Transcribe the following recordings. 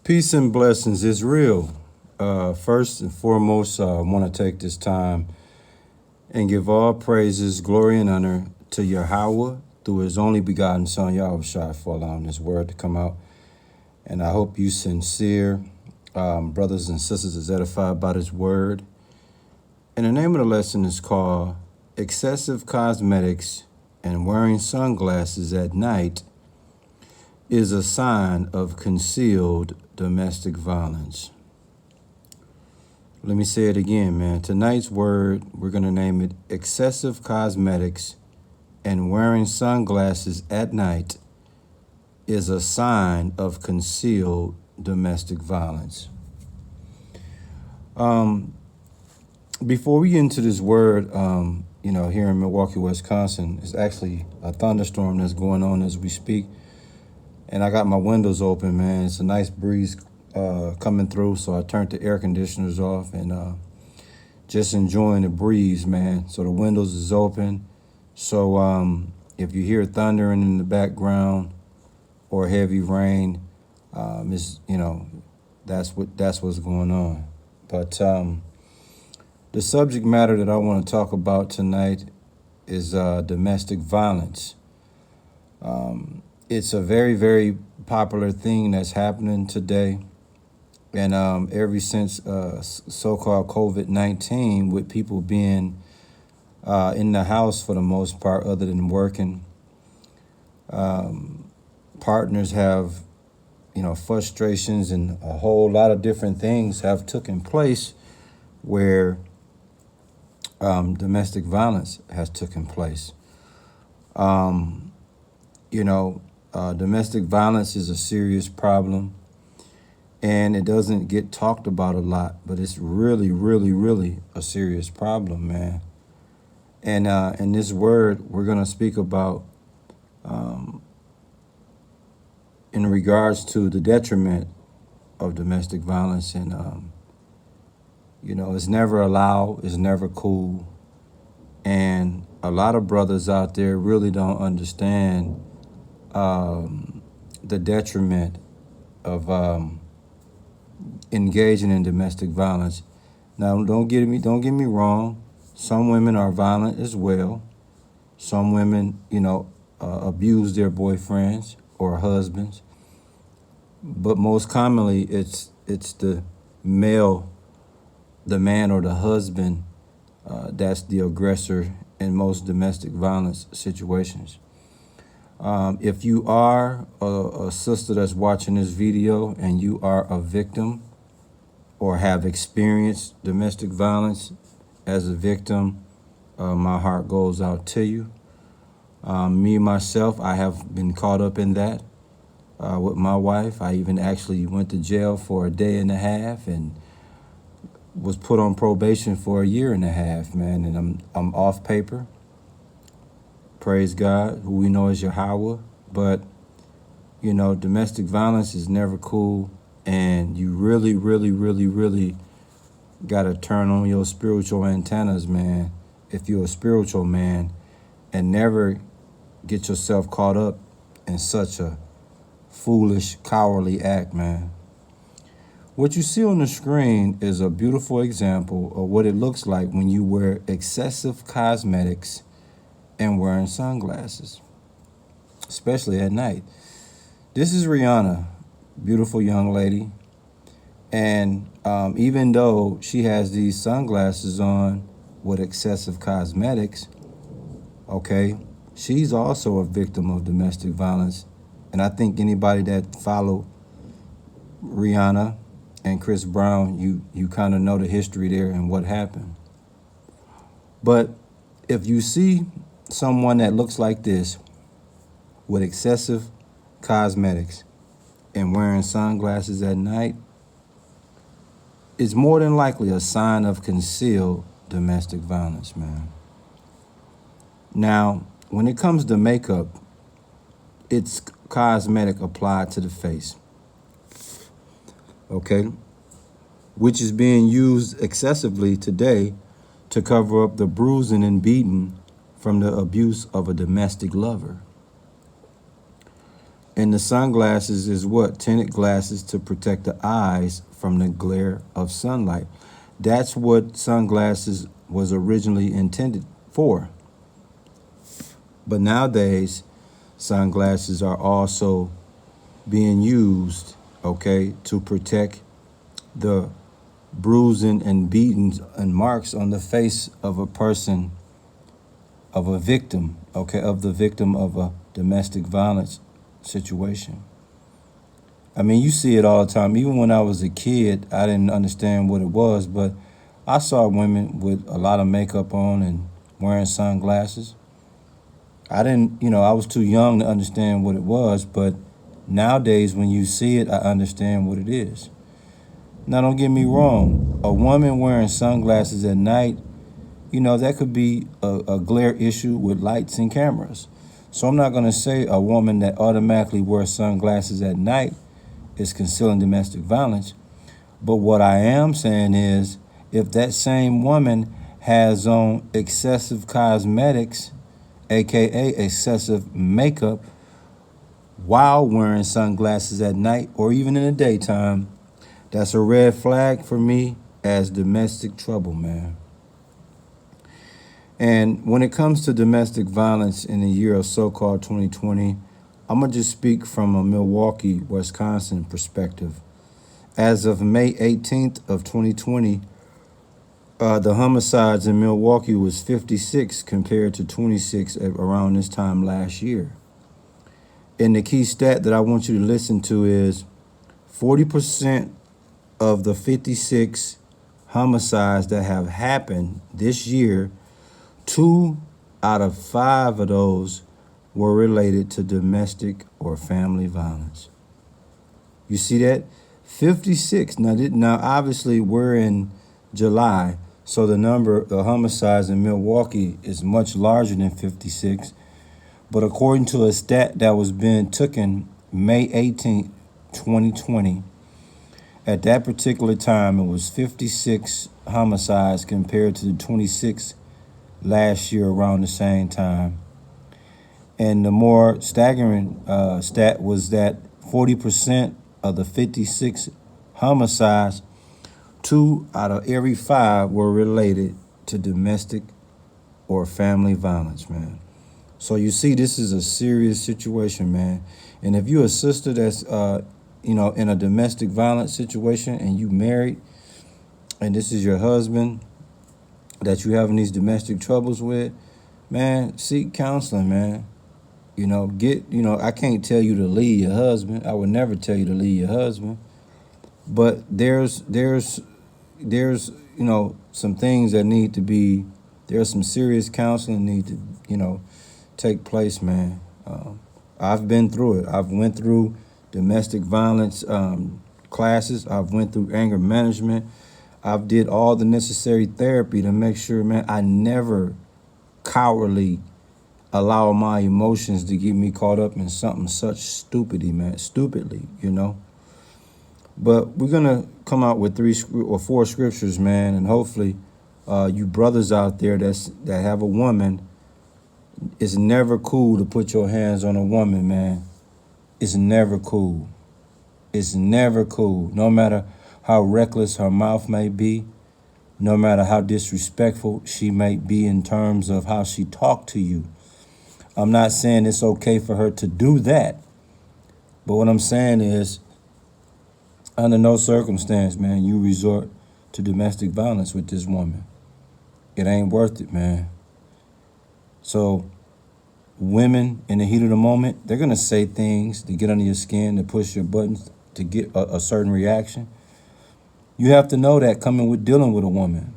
Peace and blessings is real. First and foremost, I want to take this time and give all praises, glory, and honor to Yahweh through his only begotten Son, Yahushua, for allowing this word to come out. And I hope you sincere brothers and sisters is edified by this word. And the name of the lesson is called Excessive Cosmetics and Wearing Sunglasses at Night is a Sign of Concealed Domestic Violence. Let me say it again, man. Tonight's word, we're going to name it Excessive Cosmetics and Wearing Sunglasses at Night is a Sign of Concealed Domestic Violence. Before we get into this word, here in Milwaukee, Wisconsin, it's actually a thunderstorm that's going on as we speak. And I got my windows open, man. It's a nice breeze coming through, so I turned the air conditioners off and just enjoying the breeze, man. So the windows is open. So if you hear thundering in the background or heavy rain, that's what's going on. But the subject matter that I want to talk about tonight is domestic violence. It's a very, very popular thing that's happening today. And ever since so-called COVID-19, with people being in the house for the most part, other than working, partners have, frustrations and a whole lot of different things have taken place where domestic violence has taken place. Domestic violence is a serious problem, and it doesn't get talked about a lot, but it's really, really, really a serious problem, man. And in this word, we're going to speak about in regards to the detriment of domestic violence. And, it's never allowed, it's never cool. And a lot of brothers out there really don't understand the detriment of engaging in domestic violence. Now, don't get me wrong. Some women are violent as well. Some women, abuse their boyfriends or husbands. But most commonly, it's the male, the man or the husband, that's the aggressor in most domestic violence situations. If you are a sister that's watching this video and you are a victim or have experienced domestic violence as a victim, my heart goes out to you. Me, myself, I have been caught up in that with my wife. I even actually went to jail for a day and a half and was put on probation for a year and a half, man. And I'm off paper. Praise God, who we know as Yahweh. But, domestic violence is never cool. And you really, really, really, really got to turn on your spiritual antennas, man, if you're a spiritual man, and never get yourself caught up in such a foolish, cowardly act, man. What you see on the screen is a beautiful example of what it looks like when you wear excessive cosmetics and wearing sunglasses, especially at night. This is Rihanna, beautiful young lady. And even though she has these sunglasses on with excessive cosmetics, okay, she's also a victim of domestic violence. And I think anybody that follow Rihanna and Chris Brown, you kind of know the history there and what happened. But if you see someone that looks like this with excessive cosmetics and wearing sunglasses at night, it's more than likely a sign of concealed domestic violence, man. Now, when it comes to makeup, it's cosmetic applied to the face, okay, which is being used excessively today to cover up the bruising and beating from the abuse of a domestic lover. And the sunglasses is what? Tinted glasses to protect the eyes from the glare of sunlight. That's what sunglasses was originally intended for. But nowadays, sunglasses are also being used, okay, to protect the bruising and beatings and marks on the face of a person, of a victim, okay, of the victim of a domestic violence situation. I mean, you see it all the time. Even when I was a kid, I didn't understand what it was, but I saw women with a lot of makeup on and wearing sunglasses. I didn't, I was too young to understand what it was, but nowadays when you see it, I understand what it is. Now, don't get me wrong. A woman wearing sunglasses at night, that could be a glare issue with lights and cameras. So I'm not going to say a woman that automatically wears sunglasses at night is concealing domestic violence. But what I am saying is, if that same woman has on excessive cosmetics, aka excessive makeup, while wearing sunglasses at night or even in the daytime, that's a red flag for me as domestic trouble, man. And when it comes to domestic violence in the year of so-called 2020, I'm going to just speak from a Milwaukee, Wisconsin perspective. As of May 18th of 2020, the homicides in Milwaukee was 56 compared to 26 around this time last year. And the key stat that I want you to listen to is 40% of the 56 homicides that have happened this year, 2 out of 5 of those were related to domestic or family violence. You see that? 56. Now obviously we're in July, so the homicides in Milwaukee is much larger than 56. But according to a stat that was being taken May 18th, 2020, at that particular time, it was 56 homicides compared to the 26 last year around the same time. And the more staggering stat was that 40% of the 56 homicides, 2 out of every 5 were related to domestic or family violence, man. So you see, this is a serious situation, man. And if you're a sister that's, in a domestic violence situation and you married and this is your husband that you having these domestic troubles with, man, seek counseling, man. I can't tell you to leave your husband. I would never tell you to leave your husband. But there's some things that need to be, there's some serious counseling need to, take place, man. I've been through it. I've went through domestic violence classes. I've went through anger management. I've did all the necessary therapy to make sure, man, I never cowardly allow my emotions to get me caught up in something such stupidly. But we're going to come out with 3 or 4 scriptures, man, and hopefully you brothers out there that have a woman, it's never cool to put your hands on a woman, man. It's never cool. It's never cool. No matter how reckless her mouth may be, no matter how disrespectful she may be in terms of how she talked to you. I'm not saying it's okay for her to do that. But what I'm saying is, under no circumstance, man, you resort to domestic violence with this woman. It ain't worth it, man. So women in the heat of the moment, they're going to say things to get under your skin, to push your buttons, to get a certain reaction. You have to know that coming with dealing with a woman.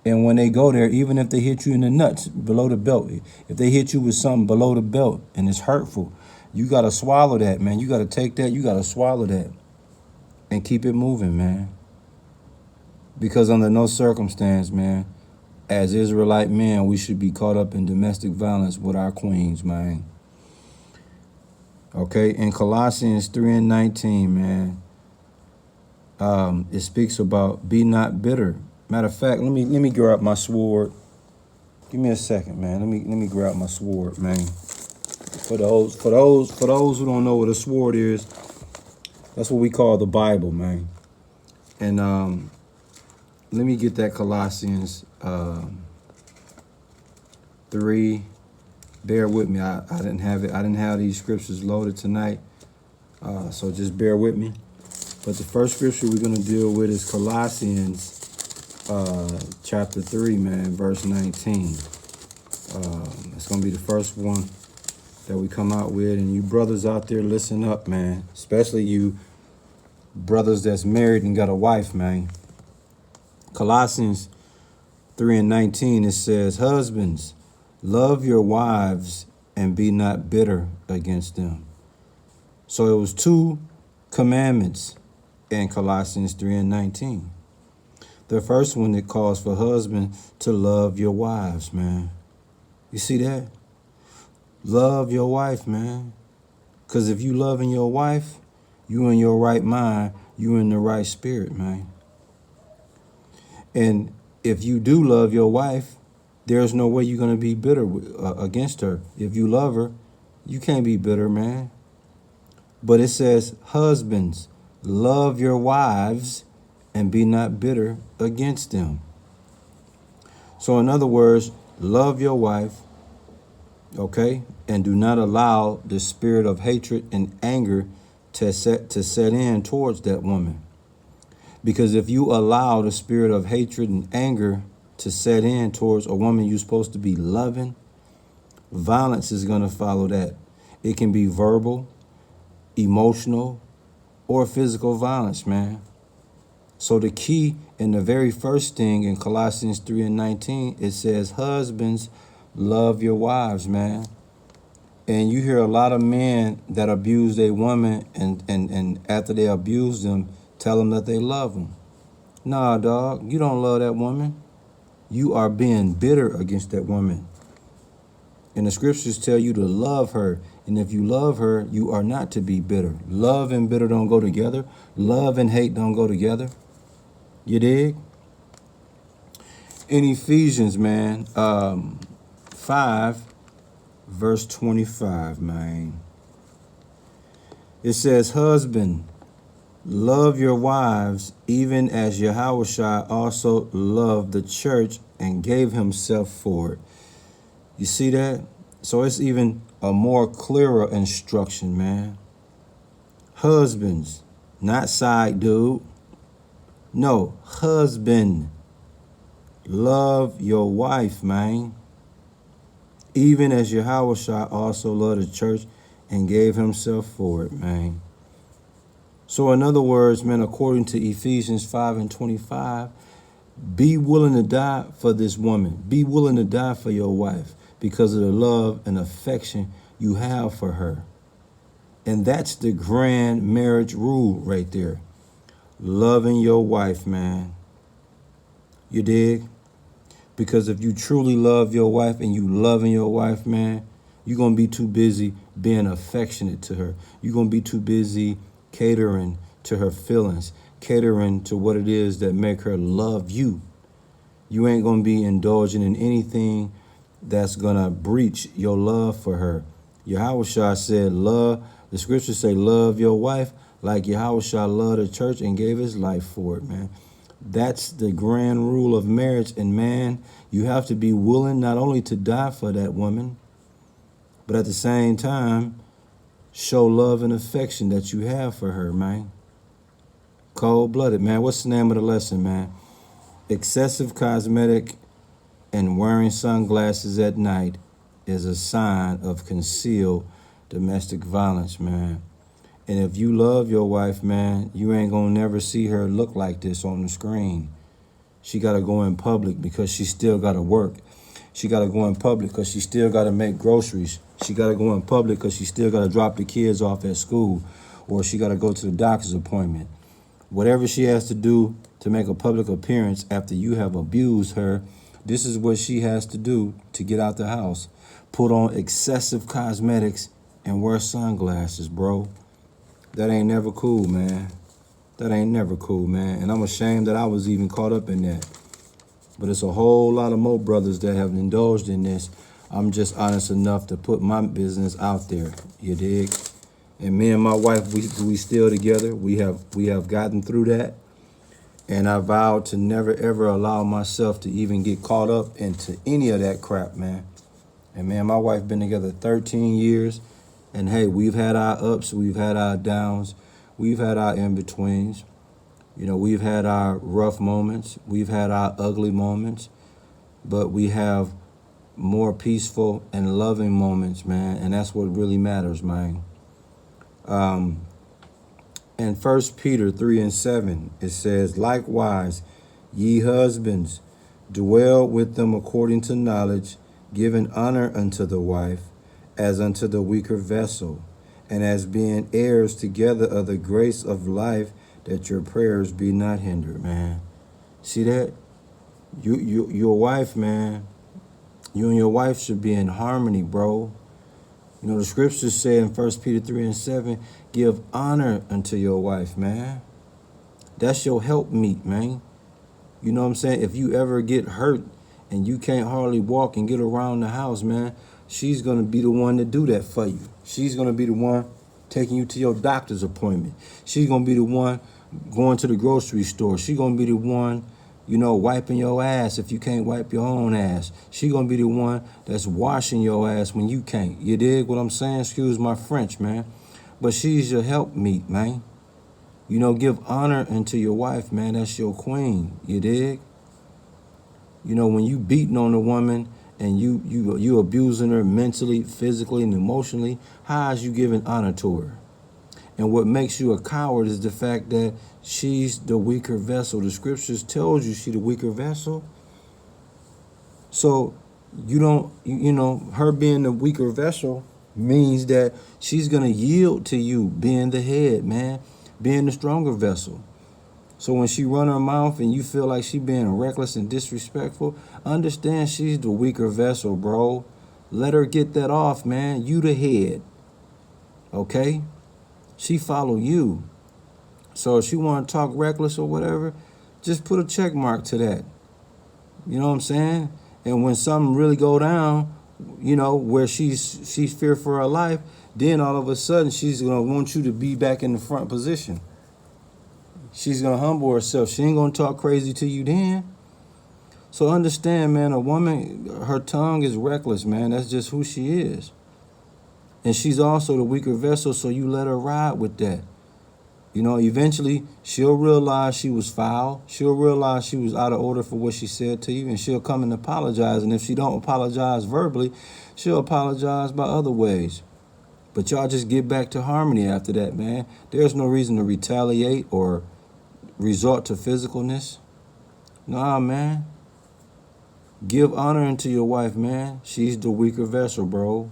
And when they go there, even if they hit you in the nuts, below the belt, if they hit you with something below the belt and it's hurtful, you got to swallow that, man. You got to take that. You got to swallow that and keep it moving, man. Because under no circumstance, man, as Israelite men, we should be caught up in domestic violence with our queens, man. Okay, in Colossians 3:19, man, it speaks about be not bitter. Matter of fact, let me grab my sword. Give me a second, man. Let me grab my sword, man. For those who don't know what a sword is, that's what we call the Bible, man. And let me get that Colossians 3. Bear with me. I didn't have it. I didn't have these scriptures loaded tonight. So just bear with me. But the first scripture we're going to deal with is Colossians chapter 3, man, verse 19. It's going to be the first one that we come out with. And you brothers out there, listen up, man. Especially you brothers that's married and got a wife, man. Colossians 3 and 19, it says, husbands, love your wives and be not bitter against them. So it was 2 commandments in Colossians 3 and 19. The first one, it calls for husbands to love your wives, man. You see that? Love your wife, man. Because if you loving your wife, you in your right mind, you in the right spirit, man. And if you do love your wife, there's no way you're going to be bitter against her. If you love her, you can't be bitter, man. But it says, husbands, love your wives and be not bitter against them. So in other words, love your wife, okay? And do not allow the spirit of hatred and anger to set in towards that woman. Because if you allow the spirit of hatred and anger to set in towards a woman you're supposed to be loving, violence is going to follow that. It can be verbal, emotional, or physical violence, man. So the key and the very first thing in Colossians 3 and 19, it says, husbands, love your wives, man. And you hear a lot of men that abuse their woman and after they abuse them, tell them that they love them. Nah, dog, you don't love that woman. You are being bitter against that woman. And the scriptures tell you to love her. And if you love her, you are not to be bitter. Love and bitter don't go together. Love and hate don't go together. You dig? In Ephesians, man, 5, verse 25, man. It says, husband, love your wives, even as Yahushua also loved the church and gave himself for it. You see that? So it's even a more clearer instruction, man. Husbands, not side dude. No, husband. Love your wife, man. Even as Yahushua also loved the church and gave himself for it, man. So in other words, man, according to Ephesians 5 and 25, be willing to die for this woman. Be willing to die for your wife because of the love and affection you have for her. And that's the grand marriage rule right there. Loving your wife, man. You dig? Because if you truly love your wife and you loving your wife, man, you're going to be too busy being affectionate to her. You're going to be too busy catering to her feelings, catering to what it is that make her love you. You ain't going to be indulging in anything that's going to breach your love for her. Yahushua said, love, the scriptures say, love your wife like Yahushua loved the church and gave his life for it, man. That's the grand rule of marriage. And man, you have to be willing not only to die for that woman, but at the same time, show love and affection that you have for her, man. Cold-blooded, man. What's the name of the lesson, man? Excessive cosmetic and wearing sunglasses at night is a sign of concealed domestic violence, man. And if you love your wife, man, you ain't gonna never see her look like this on the screen. She gotta go in public because she still gotta work. She gotta go in public because she still gotta make groceries. She gotta go in public because she still gotta drop the kids off at school, or she gotta go to the doctor's appointment. Whatever she has to do to make a public appearance after you have abused her, this is what she has to do to get out the house. Put on excessive cosmetics and wear sunglasses, bro. That ain't never cool, man. That ain't never cool, man. And I'm ashamed that I was even caught up in that. But it's a whole lot of more brothers that have indulged in this. I'm just honest enough to put my business out there. You dig? And me and my wife, we still together. We have gotten through that. And I vowed to never ever allow myself to even get caught up into any of that crap, man. And man, my wife been together 13 years. And hey, we've had our ups, we've had our downs, we've had our in-betweens. You know, we've had our rough moments, we've had our ugly moments, but we have more peaceful and loving moments, man. And that's what really matters, man. In 1 Peter 3:7, it says, likewise, ye husbands, dwell with them according to knowledge, giving honor unto the wife, as unto the weaker vessel, and as being heirs together of the grace of life, that your prayers be not hindered, man. See that? Your wife, man, you and your wife should be in harmony, bro. You know, the scriptures say in 1 Peter 3:7, give honor unto your wife, man. That's your helpmeet, man. You know what I'm saying? If you ever get hurt and you can't hardly walk and get around the house, man, she's going to be the one to do that for you. She's going to be the one taking you to your doctor's appointment. She's going to be the one going to the grocery store. She's going to be the one, you know, wiping your ass if you can't wipe your own ass. She's going to be the one that's washing your ass when you can't. You dig what I'm saying? Excuse my French, man. But she's your helpmeet, man. You know, give honor unto your wife, man. That's your queen. You dig? You know, when you beating on a woman and you abusing her mentally, physically, and emotionally, how is you giving honor to her? And what makes you a coward is the fact that she's the weaker vessel. The scriptures tells you she's the weaker vessel. So you don't, you know, her being the weaker vessel means that she's going to yield to you being the head, man, being the stronger vessel. So when she run her mouth and you feel like she being reckless and disrespectful, understand she's the weaker vessel, bro. Let her get that off, man. You the head, okay? She follow you. So if she want to talk reckless or whatever, just put a check mark to that. You know what I'm saying? And when something really go down, you know, where she's feared for her life, then all of a sudden she's going to want you to be back in the front position. She's going to humble herself. She ain't going to talk crazy to you then. So understand, man, a woman, her tongue is reckless, man. That's just who she is. And she's also the weaker vessel, so you let her ride with that. You know, eventually she'll realize she was foul. She'll realize she was out of order for what she said to you, and she'll come and apologize. And if she don't apologize verbally, she'll apologize by other ways. But y'all just get back to harmony after that, man. There's no reason to retaliate or resort to physicalness. Nah, man. Give honor unto your wife, man. She's the weaker vessel, bro.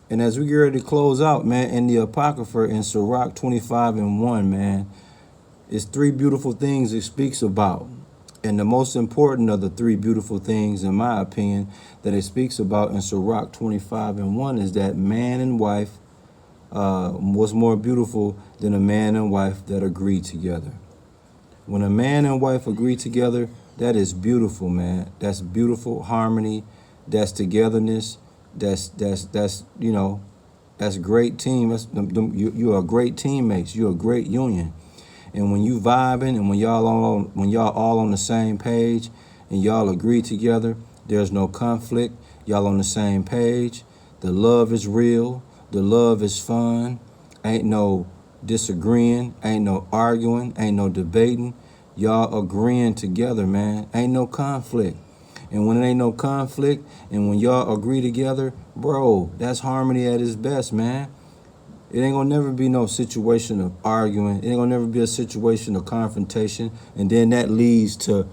And as we get ready to close out, man, in the Apocrypha in Sirach 25:1, man, it's three beautiful things it speaks about. And the most important of the three beautiful things, in my opinion, that it speaks about in Sirach 25:1 is that man and wife was more beautiful than a man and wife that agree together. When a man and wife agree together, that is beautiful, man. That's beautiful harmony. That's togetherness. That's you know, that's great team. You're a great teammates. You're a great union. And when you vibing and when y'all all on the same page and y'all agree together, there's no conflict. Y'all on the same page. The love is real. The love is fun. Ain't no disagreeing. Ain't no arguing. Ain't no debating. Y'all agreeing together, man. Ain't no conflict. And when it ain't no conflict and when y'all agree together, bro, that's harmony at its best, man. It ain't gonna never be no situation of arguing. It ain't gonna never be a situation of confrontation. And then that leads to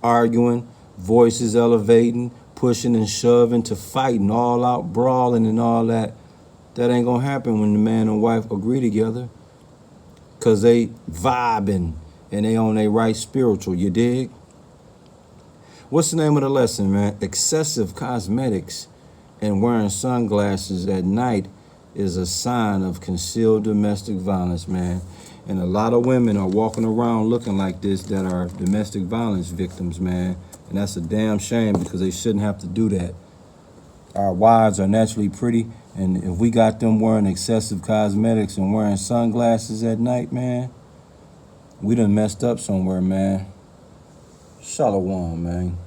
arguing, voices elevating, pushing and shoving, to fighting, all out brawling and all that. That ain't gonna happen when the man and wife agree together. Cause they vibing and they on their right spiritual, you dig? What's the name of the lesson, man? Excessive cosmetics and wearing sunglasses at night is a sign of concealed domestic violence, man. And a lot of women are walking around looking like this that are domestic violence victims, man. And that's a damn shame because they shouldn't have to do that. our wives are naturally pretty, and if we got them wearing excessive cosmetics and wearing sunglasses at night, man, we done messed up somewhere, man. Shalom, man.